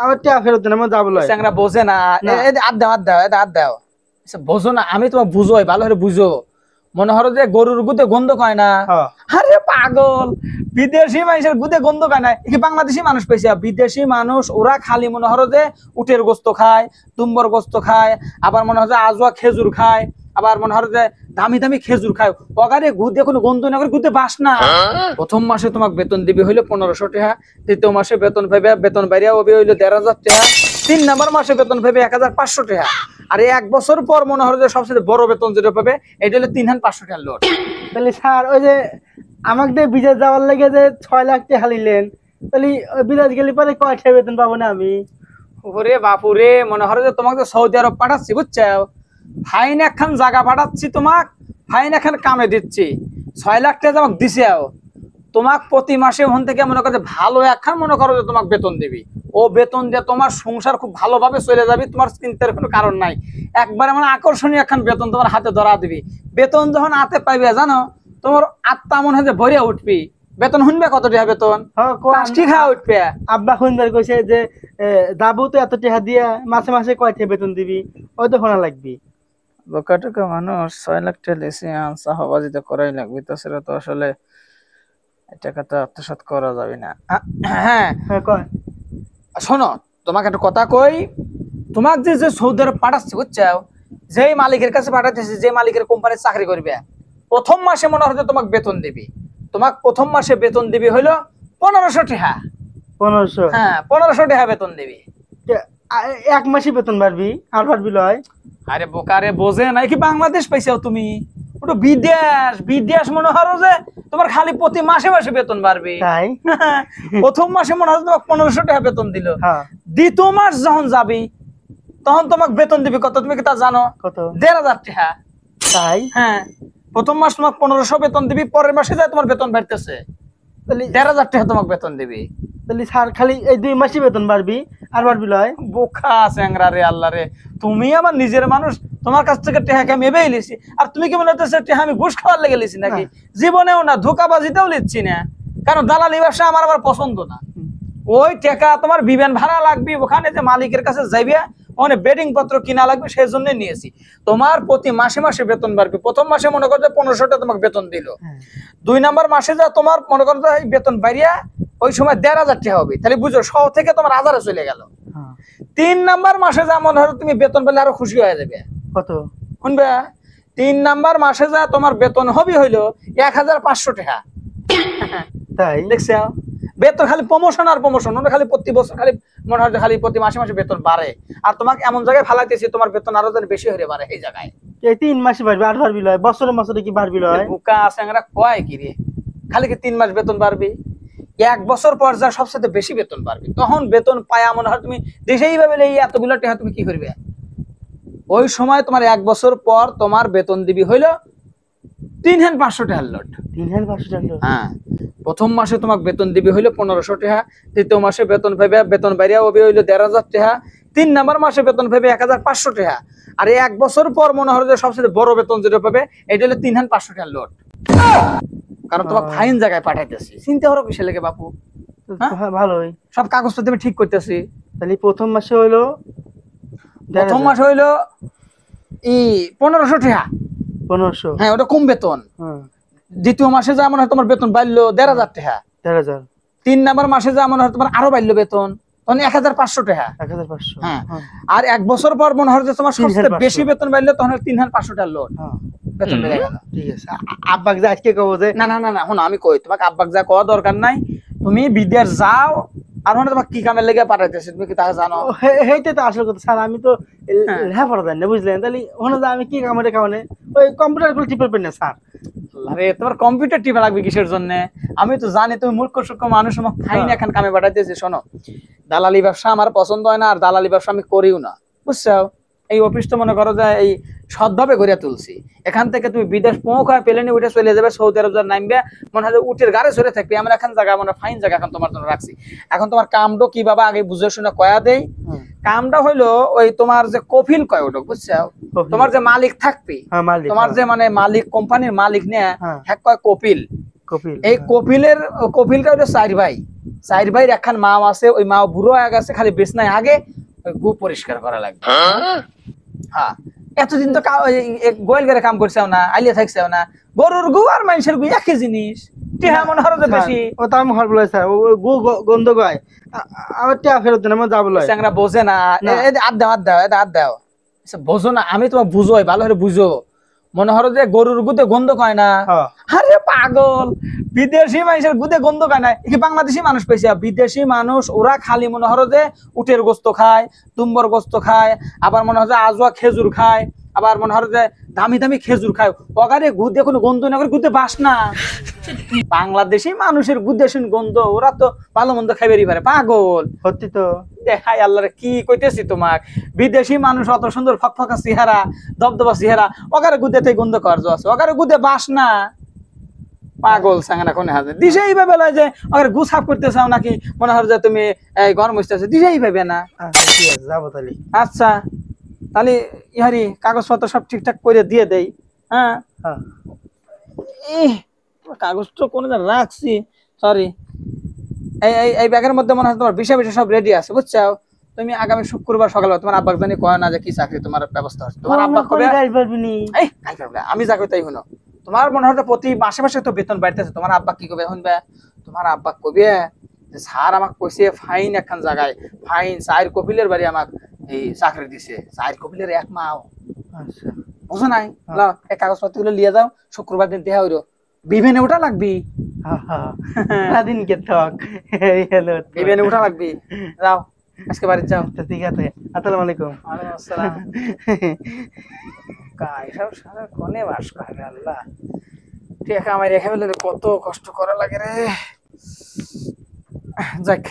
আমার টাকা ফেরত দেন, আমার যাবো লয়। চ্যাংরা বোঝে না, হাত দাও বোঝো না, আমি তোমার বুঝোই ভালো করে বুঝো। মনে হলো যে গরুর গুদে গন্ধ কয় না, আরে পাগল, বিদেশি মানুষের গুদে গন্ধ কয় না, কি বাংলাদেশি মানুষ পেয়েছে? বিদেশি মানুষ ওরা খালি মনে হলো যে উটের গোস্ত খায়, তুম্বর গোস্ত খায়, আবার মনে হয় যে আজোয়া খেজুর খায়, আবার মনে হয় যে দামি দামি খেজুর খায়, ওগারে গুদে কোনো গন্ধ না করে গুদে বাস না। প্রথম মাসে তোমাকে বেতন দিবি হইলো 1500 টাকা, দ্বিতীয় মাসে বেতন পাইবে, বেতন বাইরে হবে হইলো 1500 টাকা, 3 নাম্বার মাসে বেতন পাইবে 1500 টাকা। আর 1 বছর পর মনে হয় যে সবচেয়ে বড় বেতন যেটা পাবে এটা হলো 3500 টাকা লোড। তাহলে স্যার ওই যে আমাকে দিয়ে বিদেশ যাওয়ার লাগে যে 6 লাখ টাকা হারিলেন, তাহলে বিদেশ গেলে পরে কয় টাকা বেতন পাবো না আমি? ওরে বাপুরে, মনে হয় যে তোমাকে সৌদি আরব পাঠাচ্ছি বুঝছো, ফাইন একখান জায়গা পাঠাচ্ছি তোমাকে, ফাইন এখন কামে দিচ্ছি, 6 লাখ টাকা তোমাকে দিছে, তোমাকে প্রতি মাসে ওখান থেকে মনে করো ভালো একখান মনে করো যে তোমাকে বেতন দিবি, ও বেতন দিয়ে তোমার সংসার খুব ভালোভাবে চলে যাবে, তোমার চিন্তার কোনো কারণ নাই। একবারে মানে আকর্ষণীয় একখান বেতন তোমার হাতে ধরা দিবি। বেতন যখন হাতে পাইবে জানো, তোমার আত্মা মনে হয় যে ভরিয়া উঠবি। বেতন শুনবে কত টাকা বেতন? টাকা উঠবে। আব্বা শুনবার কইছে যে যাবো তো এত টাকা দিয়ে, মাসে মাসে কয় টাকা বেতন দিবি, ওই তো শোনা লাগবি। বোকাটুকা মানুষ 6 লাখ টাকা লেসে আনসা হবাজি তো করাই লাগবে, তাছাড়া তো আসলে টাকা তো আত্মসাৎ করা যাবে না। হ্যাঁ কয় শোনো, তোমাকে একটা কথা কই, তোমাকে যে যে সৌদি আরব পাঠাচ্ছে বুঝছো, যেই মালিকের কাছে পাঠাতেছে, যে মালিকের কোম্পানির চাকরি করবে, প্রথম মাসে মনে হয় তোমাকে বেতন দিবি, তোমাকে প্রথম মাসে বেতন দিবি হইলো 1500 টাকা। 1500? হ্যাঁ 1500 টাকা বেতন দিবি। এক মাসে বেতন বাড়বি আর বাড়বি লয়? আরে বোকারে বোঝে না, কি বাংলাদেশ পাইছাও তুমি? ওটা বিদেশ, বিদেশ মনে হয় যে তোমার খালি প্রতি মাসে মাসে বেতন বাড়বে। তাই? প্রথম মাসে মনে হয় তোমাকে 1500 টাকা বেতন দিল, দ্বিতীয় মাস যখন যাবি তখন তোমাকে বেতন দিবি কত, তুমি কি তা জানো? কত? 1500 টাকা। তাই? হ্যাঁ, প্রথম মাস তোমাকে 1500 বেতন দিবি, পরের মাসে যায় তোমার বেতন বাড়তেছে, তাহলে 1500 টাকা তোমাকে বেতন দিবি। তাহলে স্যার খালি এই 2 মাসে বেতন বাড়বি আর বাড়বি লয়? বোকা চ্যাংরা রে, আল্লাহ রে, তুমি আমার নিজের মানুষ, তোমার কাছ থেকে টেহাকে আমি এবেই লিছি, আর তুমি কি মনে হচ্ছে টেহা আমি ঘুষ খাওয়ার লেগে লিছি নাকি? জীবনেও না, ধোকাবাজিতেও লিচ্ছি না, কারণ দালালি ব্যবসা আমার আবার পছন্দ না। ওই টাকা তোমার বিমান ভাড়া লাগবে, ওখানে যে মালিকের কাছে যাইবে, ওখানে বেডিং পত্র কিনা লাগবে, সেই জন্য নিয়েছি। তোমার প্রতি মাসে মাসে বেতন বাড়বে। প্রথম মাসে মনে করো 1500 টাকা তোমাকে বেতন দিল, 2 নাম্বার মাসে যা তোমার মনে করো বেতন বাড়িয়া ওই সময় 1500 টাকা হবে, তাহলে বুঝো 100 থেকে তোমার 1000 চলে গেল। 3 নাম্বার মাসে যা মনে হয় তুমি বেতন পেলে আরো খুশি হয়ে যাবে। কত শুনবে? 3 নাম্বার মাসে যা তোমার বেতন হবে হইলো 1500 টাকা। তাই? দেখছো, বেতন খালি প্রমোশন আর প্রমোশন, ওটা খালি প্রতি বছর খালি মনে হয় খালি প্রতি মাসে মাসে বেতন বাড়ে, আর তোমাকে এমন জায়গায় ফালাইতেছি তোমার বেতন আরো বেশি হয়ে বাড়ে এই জায়গায়। এই 3 মাসে বাড়বি আর বাড়বি লয়? বছরে বছরে কি বাড়বি লয়? বোকা চ্যাংরা কয় কি রে, খালি কি 3 মাস বেতন বাড়বে? 1 বছর পর যা সবচেয়ে বেশি বেতন বাড়বে, তখন বেতন পায়া মনে হয় তুমি দেশেই ভাবে এই এতগুলো টাকা তুমি কি করবে? ওই সময় তোমার 1 বছর পর তোমার বেতন দিবি হইলো 3500 টাকার লোড। 3500 টাকা? হ্যাঁ, প্রথম মাসে তোমাকে বেতন দিবি হইলো 1500 টাকা, দ্বিতীয় মাসে বেতন পাইবে, বেতন বাইরে হবে হইলো 1500 টাকা, 3 নাম্বার মাসে বেতন পাইবে 1500 টাকা, আর 1 বছর পর মনে হয় যে সবচেয়ে বড় বেতন যেটা পাবে এটা হলো 3500 টাকার লোড, কারণ তোমাকে ফাইন জায়গায় পাঠাইতেছি। চিন্তা করো কিসে লেগে বাপু? ভালোই, সব কাগজপত্র আমি ঠিক করতেছি। তাহলে প্রথম মাসে হইলো, প্রথম মাসে হইলো 1500 টাকা। 1500? হ্যাঁ, ওটা কম বেতন। দ্বিতীয় মাসে যা মনে হয় তোমার বেতন বাড়লো 1500 টাকা। 1500? 3 নাম্বার মাসে যা মনে হয় তোমার আরো বাড়লো বেতন, তখন 1500 টাকা। 1500? হ্যাঁ, আর 1 বছর পর মনে হয় যে তোমার সবচেয়ে বেশি বেতন বাড়লো, তখন 3500 টাকা লোড বেতন বেড়ে গেল। ঠিক আছে, আব্বাকে যা আজকে কব যে না না না না, শোনো আমি কই, তোমাকে আব্বাকে যা কওয়া দরকার নাই, তুমি বিদেশ যাও, আর মানে তোমাকে কি কামে লেগে পাঠাইতেছে তুমি কি তা জানো? সেইটাই তো আসল কথা স্যার, আমি তো লেখাপড়া জানি না, বুঝলেন? তাহলে ওখানে যা আমি কি কামে কামে ওই কম্পিউটার গুলো টিপে পেন না স্যার। আরে তোমার কম্পিউটার টিপা লাগবে কিসের জন্য? আমি তো জানি তুমি মূর্খ সূক্ষ্ম মানুষ, আমাকে খাই না এখন কামে পাঠাইতেছি। শোনো, দালালি ব্যবসা আমার পছন্দ হয় না, আর দালালি ব্যবসা আমি করিও না, বুঝছো? এই অফিস তো মনে করো যে এই সৎভাবে গড়িয়া তুলছি, এখান থেকে তুমি বিদেশ পৌঁছায় প্লেনে উঠে চলে যাবে, সৌদি আরব নামবে, মনে হয় উটের গাড়ি চড়ে থাকবে, আমরা এখন জায়গা মানে ফাইন জায়গা এখন তোমার জন্য রাখছি। এখন তোমার কামটা কি বাবা আগে বুঝে শুনে কয়া দেই। কামটা হইলো ওই তোমার যে কফিল কয় ওটা, বুঝছো? তোমার যে মালিক থাকবে, তোমার যে মানে মালিক, কোম্পানির মালিক নিয়ে হ্যাঁ কয় কপিল, কপিল এই কপিলটা হলো চার ভাই একখান মাও আছে, ওই মাও বুড়ো হয়ে গেছে, খালি বেচনায় আগে ওই গু পরিষ্কার করা লাগবে। হ্যাঁ, এতদিন তো গোয়াল ঘরে কাম করছেও না, আইলিয়া থাকছেও না। গরুর গু আর মানুষের গু একই জিনিস, টিহা মনে হলো যে বেশি। ও তো আমি হর বলে স্যার, ও গু গন্ধ গায়, আমার টিয়া ফেরত দেন, আমার যাবো লয়। চ্যাংরা বোঝে না, আদ দাও বোঝো না, আমি তোমার বুঝোই, ভালো করে বুঝো। মনে হলো যে গরুর গুদে গন্ধ কয় না, আরে পাগল, বিদেশি মানুষের গুদে গন্ধ কয় না। কি বাংলাদেশি মানুষ পেয়েছে, বিদেশি মানুষ ওরা খালি মনে হলো যে উটের গোস্ত খায়, তুম্বর গোস্ত খায়, আবার মনে হয় যে আজোয়া খেজুর খায়, আবার মনে হয় যে দামি দামি খেজুর খায়। ওগারে গুদে কোনো গন্ধ না করে গুদে বাস না। বাংলাদেশি মানুষের গুদে শুন গন্ধ, ওরা তো ভালো মন্দ খাইবেরই পারে। পাগল সত্যি তো, দেখাই আল্লাহরে কি কইতেছি তোমাক। বিদেশি মানুষ অত সুন্দর ফকফকা চেহারা, দবদবা চেহারা, ওগারে গুদেতে গন্ধ কার্য আছে, ওগারে গুদে বাস না। পাগল সাঙ্গানা কোনে হাজে দিছে এইভাবে লয় যে ওগারে গু সাফ করতে চাও নাকি, মনে হয় যে তুমি এই ঘর মুছতেছো, দিছে এইভাবে না। ঠিক আছে, যাবো তাহলে। আচ্ছা তাহলে ইহারি কাগজপত্র সব ঠিকঠাক করে দিয়ে দেই। হ্যাঁ, কাগজ তো কোন রাখছি, সরি। এই ব্যাগের মধ্যে মনে হয় তোমার বিষয় সব রেডি আছে, বুঝছো? তুমি আগামী শুক্রবার সকালবেলা তোমার আব্বাকে জানি কয় না যে কি চাকরি তোমার ব্যবস্থা হচ্ছে। তোমার আব্বা কবে আমি যা কই তাই শুনো। তোমার মনে হয় প্রতি মাসে মাসে তো বেতন বাড়তেছে, তোমার আব্বা কি কবে শুনবে? তোমার আব্বা কবে যে স্যার আমাকে কইছে ফাইন একখান জায়গায়, ফাইন 4 কপিলের বাড়ি আমাকে এই চাকরি দিছে, 4 কপিলের এক মাও। আচ্ছা, বুঝো নাই? লাও এই কাগজপত্রগুলো নিয়ে যাও, শুক্রবার দিন দেখা হইলো। বিমানে ওঠা লাগবি, দিন কে থক বিমানে ওঠা লাগবি। যাও আজকে বাড়ি যাও। ঠিক আছে, আসসালামু আলাইকুম। ওয়ালাইকুম আসসালাম। কাইসব সারা কোনে বাস করে আল্লাহ, ঠিক আছে। আমার রেখে ফেলে কত কষ্ট করা লাগে রে। যাক